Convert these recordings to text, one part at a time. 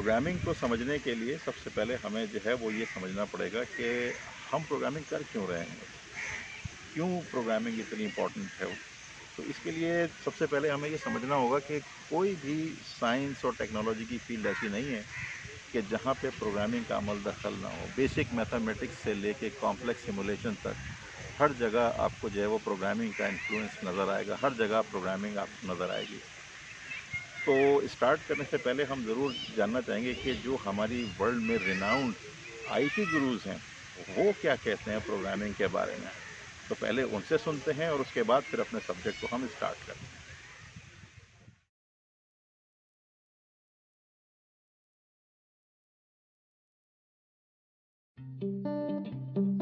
Programming को समझने के लिए सबसे पहले हमें जो है वो ये समझना पड़ेगा कि हम प्रोग्रामिंग कर क्यों रहे हैं, क्यों प्रोग्रामिंग इतनी इम्पोर्टेंट है। तो इसके लिए सबसे पहले हमें ये समझना होगा कि कोई भी साइंस और टेक्नोलॉजी की फील्ड ऐसी नहीं है कि जहाँ पे प्रोग्रामिंग का अमल दखल ना हो। बेसिक मैथमेटिक्स से लेके कॉम्प्लेक्स सिमुलेशन तक हर जगह आपको जो है वो प्रोग्रामिंग का इन्फ्लुएंस नज़र आएगा, हर जगह प्रोग्रामिंग आपको नज़र आएगी। तो स्टार्ट करने से पहले हम ज़रूर जानना चाहेंगे कि जो हमारी वर्ल्ड में रिनाउंड आईटी गुरुज़ हैं वो क्या कहते हैं प्रोग्रामिंग के बारे में। तो पहले उनसे सुनते हैं और उसके बाद फिर अपने सब्जेक्ट को हम स्टार्ट करते हैं।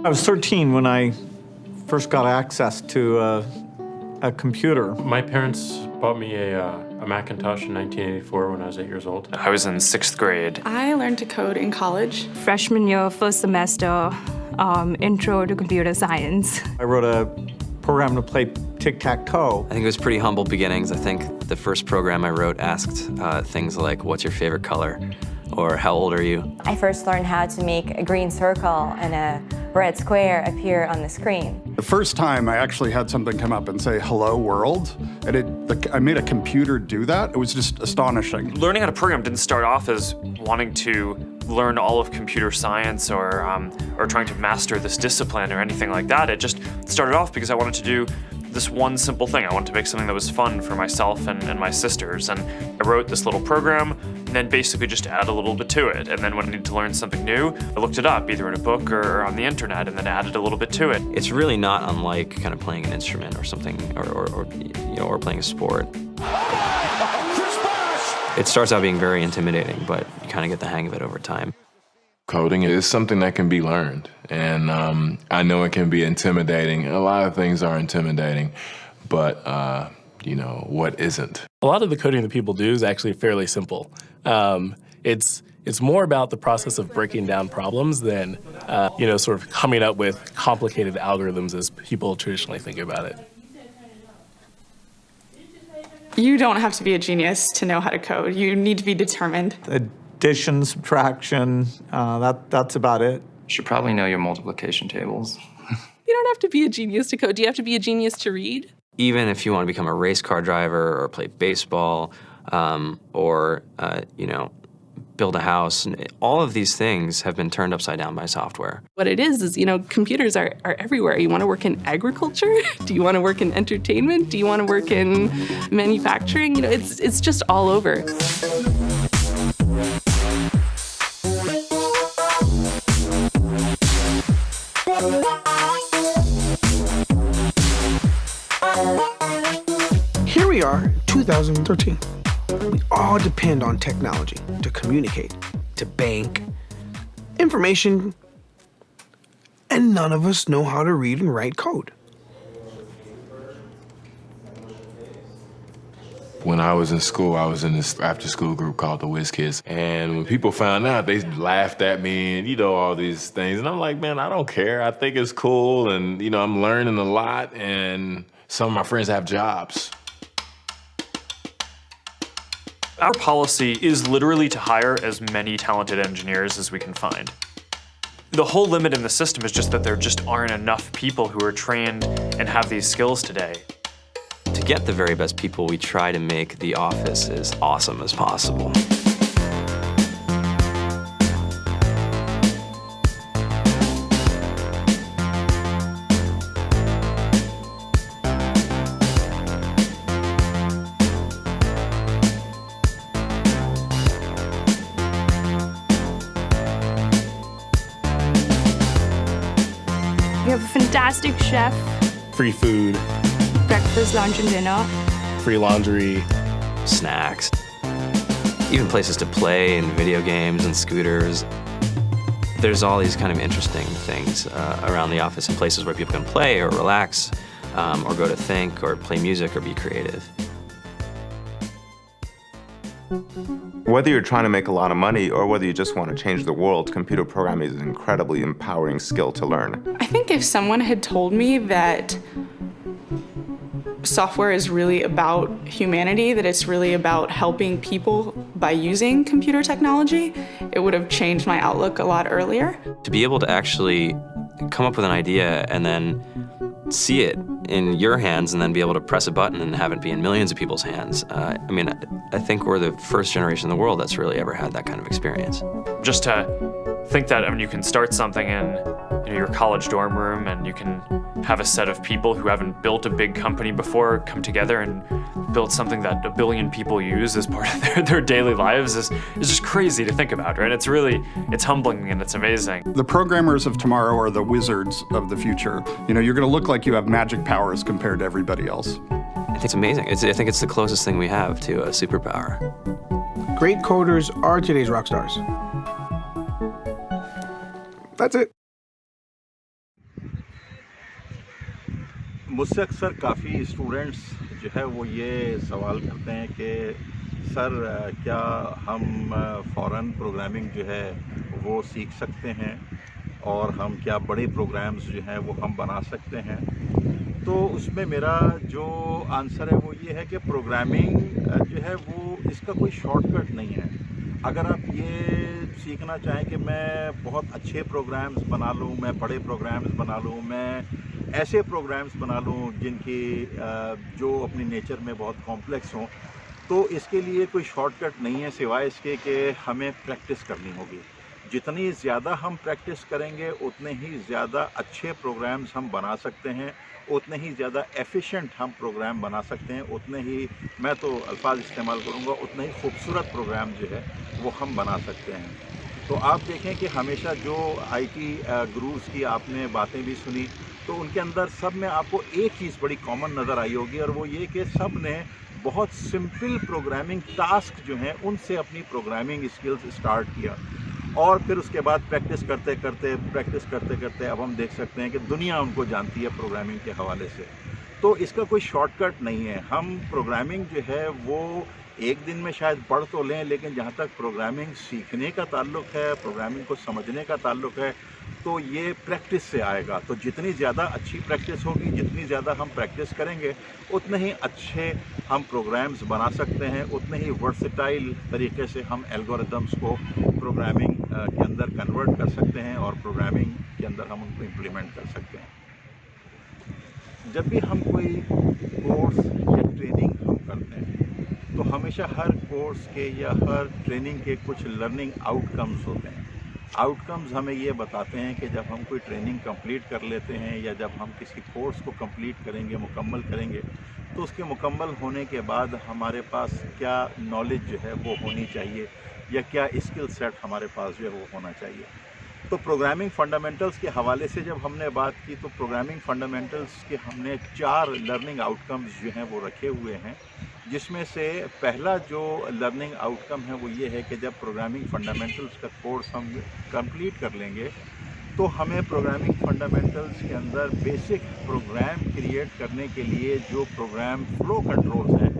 I was 13 when I first got access to a computer. My parents bought me a Macintosh in 1984 when I was 8 years old. I was in 6th grade. I learned to code in college. Freshman year, first semester, intro to computer science. I wrote a program to play tic-tac-toe. I think it was pretty humble beginnings. I think the first program I wrote asked things like, what's your favorite color? Or how old are you? I first learned how to make a green circle and a red square appear on the screen. The first time I actually had something come up and say, hello world, and I made a computer do that. It was just astonishing. Learning how to program didn't start off as wanting to learn all of computer science or trying to master this discipline or anything like that. It just started off because I wanted to do this one simple thing. I wanted to make something that was fun for myself and my sisters. And I wrote this little program and then basically just add a little bit to it. And then when I needed to learn something new, I looked it up either in a book or on the internet and then added a little bit to it. It's really not unlike kind of playing an instrument or something, or playing a sport. It starts out being very intimidating, but you kind of get the hang of it over time. Coding is something that can be learned, and I know it can be intimidating. A lot of things are intimidating, but what isn't? A lot of the coding that people do is actually fairly simple. It's more about the process of breaking down problems than sort of coming up with complicated algorithms as people traditionally think about it. You don't have to be a genius to know how to code. You need to be determined. Addition, subtraction, that's about it. You should probably know your multiplication tables. You don't have to be a genius to code. Do you have to be a genius to read? Even if you want to become a race car driver or play baseball or build a house, all of these things have been turned upside down by software. What it is computers are everywhere. You want to work in agriculture? Do you want to work in entertainment? Do you want to work in manufacturing? It's just all over. Here we are, 2013. We all depend on technology to communicate, to bank, information, and none of us know how to read and write code. When I was in school, I was in this after-school group called the Whiz Kids. And when people found out, they laughed at me and, all these things. And I'm like, man, I don't care. I think it's cool. And, I'm learning a lot. And some of my friends have jobs. Our policy is literally to hire as many talented engineers as we can find. The whole limit in the system is just that there just aren't enough people who are trained and have these skills today. To get the very best people, we try to make the office as awesome as possible. We have a fantastic chef. Free food, Breakfast, lunch, and dinner. free laundry, snacks, even places to play and video games and scooters. There's all these kind of interesting things around the office and places where people can play or relax or go to think or play music or be creative. Whether you're trying to make a lot of money or whether you just want to change the world, computer programming is an incredibly empowering skill to learn. I think if someone had told me that software is really about humanity, that it's really about helping people by using computer technology, it would have changed my outlook a lot earlier. To be able to actually come up with an idea and then see it in your hands and then be able to press a button and have it be in millions of people's hands. I mean, I think we're the first generation in the world that's really ever had that kind of experience. Just to think that, I mean, you can start something in your college dorm room and you can have a set of people who haven't built a big company before come together and build something that 1 billion people use as part of their daily lives is just crazy to think about, right? It's humbling and it's amazing. The programmers of tomorrow are the wizards of the future. You know, you're going to look like you have magic powers compared to everybody else. I think it's amazing. I think it's the closest thing we have to a superpower. Great coders are today's rock stars. That's it. मुझसे अक्सर काफ़ी students जो है वो ये सवाल करते हैं कि सर क्या हम फ़ौरन प्रोग्रामिंग जो है वो सीख सकते हैं और हम क्या बड़े प्रोग्राम्स जो हैं वो हम बना सकते हैं। तो उसमें मेरा जो आंसर है वो ये है कि प्रोग्रामिंग जो है वो इसका कोई शॉर्टकट नहीं है। अगर आप ये सीखना चाहें कि मैं बहुत अच्छे प्रोग्राम्स बना लूँ, मैं बड़े प्रोग्राम्स बना लूँ, मैं ऐसे प्रोग्राम्स बना लूँ जिनकी जो अपनी नेचर में बहुत कॉम्प्लेक्स हों, तो इसके लिए कोई शॉर्टकट नहीं है सिवाय इसके कि हमें प्रैक्टिस करनी होगी। जितनी ज़्यादा हम प्रैक्टिस करेंगे उतने ही ज़्यादा अच्छे प्रोग्राम्स हम बना सकते हैं, उतने ही ज़्यादा एफिशिएंट हम प्रोग्राम बना सकते हैं, उतने ही, मैं तो अल्फाज इस्तेमाल करूँगा, उतने ही खूबसूरत प्रोग्राम जो है वो हम बना सकते हैं। तो आप देखें कि हमेशा जो आईटी गुरुज़ की आपने बातें भी सुनी तो उनके अंदर सब में आपको एक चीज़ बड़ी कॉमन नज़र आई होगी और वो ये कि सब ने बहुत सिंपल प्रोग्रामिंग टास्क जो हैं उनसे अपनी प्रोग्रामिंग स्किल्स स्टार्ट किया और फिर उसके बाद प्रैक्टिस करते करते अब हम देख सकते हैं कि दुनिया उनको जानती है प्रोग्रामिंग के हवाले से। तो इसका कोई शॉर्टकट नहीं है। हम प्रोग्रामिंग जो है वो एक दिन में शायद पढ़ तो लें, लेकिन जहाँ तक प्रोग्रामिंग सीखने का ताल्लुक है, प्रोग्रामिंग को समझने का ताल्लुक है, तो ये प्रैक्टिस से आएगा। तो जितनी ज़्यादा अच्छी प्रैक्टिस होगी, जितनी ज़्यादा हम प्रैक्टिस करेंगे, उतने ही अच्छे हम प्रोग्राम्स बना सकते हैं, उतने ही वर्सेटाइल तरीके से हम एल्गोरिदम्स को प्रोग्रामिंग के अंदर कन्वर्ट कर सकते हैं और प्रोग्रामिंग के अंदर हम उनको इम्प्लीमेंट कर सकते हैं। जब भी हम कोई कोर्स या ट्रेनिंग हम करते हैं तो हमेशा हर कोर्स के या हर ट्रेनिंग के कुछ लर्निंग आउटकम्स होते हैं। आउटकम्स हमें ये बताते हैं कि जब हम कोई ट्रेनिंग कंप्लीट कर लेते हैं या जब हम किसी कोर्स को कंप्लीट करेंगे, मुकम्मल करेंगे, तो उसके मुकम्मल होने के बाद हमारे पास क्या नॉलेज जो है वो होनी चाहिए या क्या स्किल सेट हमारे पास जो है वो होना चाहिए। तो प्रोग्रामिंग फंडामेंटल्स के हवाले से जब हमने बात की तो प्रोग्रामिंग फंडामेंटल्स के हमने 4 लर्निंग आउटकम्स जो हैं वो रखे हुए हैं, जिसमें से पहला जो लर्निंग आउटकम है वो ये है कि जब प्रोग्रामिंग फंडामेंटल्स का कोर्स हम कंप्लीट कर लेंगे तो हमें प्रोग्रामिंग फंडामेंटल्स के अंदर बेसिक प्रोग्राम क्रिएट करने के लिए जो प्रोग्राम फ्लो कंट्रोल्स हैं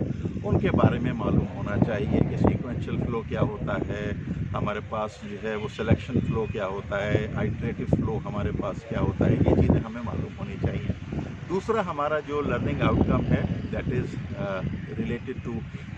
उनके बारे में मालूम होना चाहिए कि सीक्वेंशियल फ्लो क्या होता है, हमारे पास जो है वो सिलेक्शन फ्लो क्या होता है, आइटरेटिव फ्लो हमारे पास क्या होता है, ये चीज़ें हमें मालूम होनी चाहिए। दूसरा हमारा जो लर्निंग आउटकम है दैट इज़ रिलेटेड टू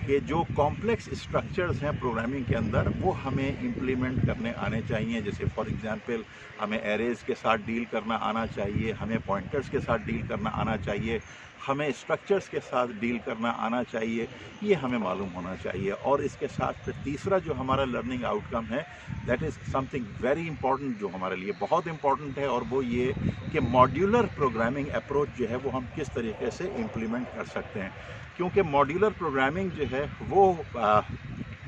कि जो कॉम्प्लेक्स स्ट्रक्चर्स हैं प्रोग्रामिंग के अंदर वो हमें इम्प्लीमेंट करने आने चाहिए। जैसे फॉर एग्जांपल हमें एरेज़ के साथ डील करना आना चाहिए, हमें पॉइंटर्स के साथ डील करना आना चाहिए, हमें स्ट्रक्चर्स के साथ डील करना आना चाहिए, ये हमें मालूम होना चाहिए। और इसके साथ फिर तीसरा जो हमारा लर्निंग आउटकम है that is something very important जो हमारे लिए बहुत इंपॉर्टेंट है और वो ये कि मॉड्यूलर प्रोग्रामिंग अप्रोच जो है वो हम किस तरीके से इम्प्लीमेंट कर सकते हैं। क्योंकि मॉड्यूलर प्रोग्रामिंग जो है वो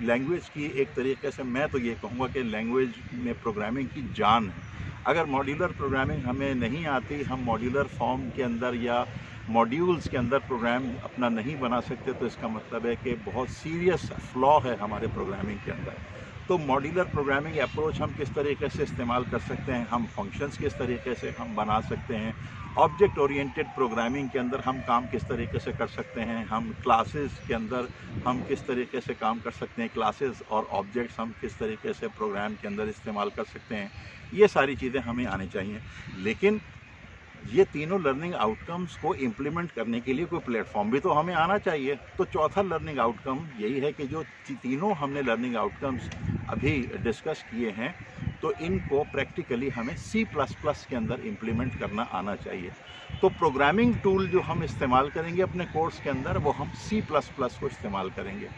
लैंग्वेज की एक तरीके से मैं तो ये कहूँगा कि लैंग्वेज में प्रोग्रामिंग की जान है। अगर मॉड्यूलर प्रोग्रामिंग हमें नहीं आती, हम मॉड्यूलर फॉर्म के अंदर या मॉड्यूल्स के अंदर प्रोग्राम अपना नहीं बना सकते, तो इसका मतलब है कि बहुत सीरियस फ्लॉ है हमारे प्रोग्रामिंग के अंदर। तो मॉड्यूलर प्रोग्रामिंग अप्रोच हम किस तरीके से इस्तेमाल कर सकते हैं, हम फंक्शंस किस तरीके से हम बना सकते हैं, ऑब्जेक्ट ओरिएंटेड प्रोग्रामिंग के अंदर हम काम किस तरीके से कर सकते हैं, हम क्लासेस के अंदर हम किस तरीके से काम कर सकते हैं, क्लासेस और ऑब्जेक्ट्स हम किस तरीके से प्रोग्राम के अंदर इस्तेमाल कर सकते हैं, ये सारी चीज़ें हमें आनी चाहिए। लेकिन ये तीनों लर्निंग आउटकम्स को इम्प्लीमेंट करने के लिए कोई प्लेटफॉर्म भी तो हमें आना चाहिए। तो चौथा लर्निंग आउटकम यही है कि जो तीनों हमने लर्निंग आउटकम्स अभी डिस्कस किए हैं, तो इनको प्रैक्टिकली हमें C++ के अंदर इम्प्लीमेंट करना आना चाहिए। तो प्रोग्रामिंग टूल जो हम इस्तेमाल करेंगे अपने कोर्स के अंदर, वो हम C++ को इस्तेमाल करेंगे।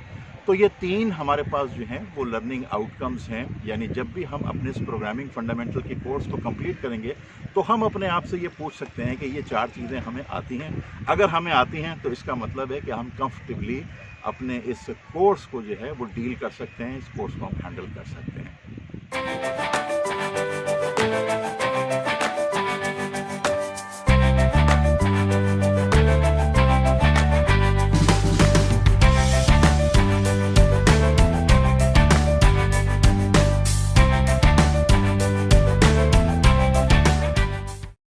तो ये तीन हमारे पास जो हैं वो लर्निंग आउटकम्स हैं, यानी जब भी हम अपने इस प्रोग्रामिंग फंडामेंटल के कोर्स को कंप्लीट करेंगे तो हम अपने आप से ये पूछ सकते हैं कि ये चार चीज़ें हमें आती हैं। अगर हमें आती हैं तो इसका मतलब है कि हम कंफर्टेबली अपने इस कोर्स को जो है वो डील कर सकते हैं, इस कोर्स को हम हैंडल कर सकते हैं।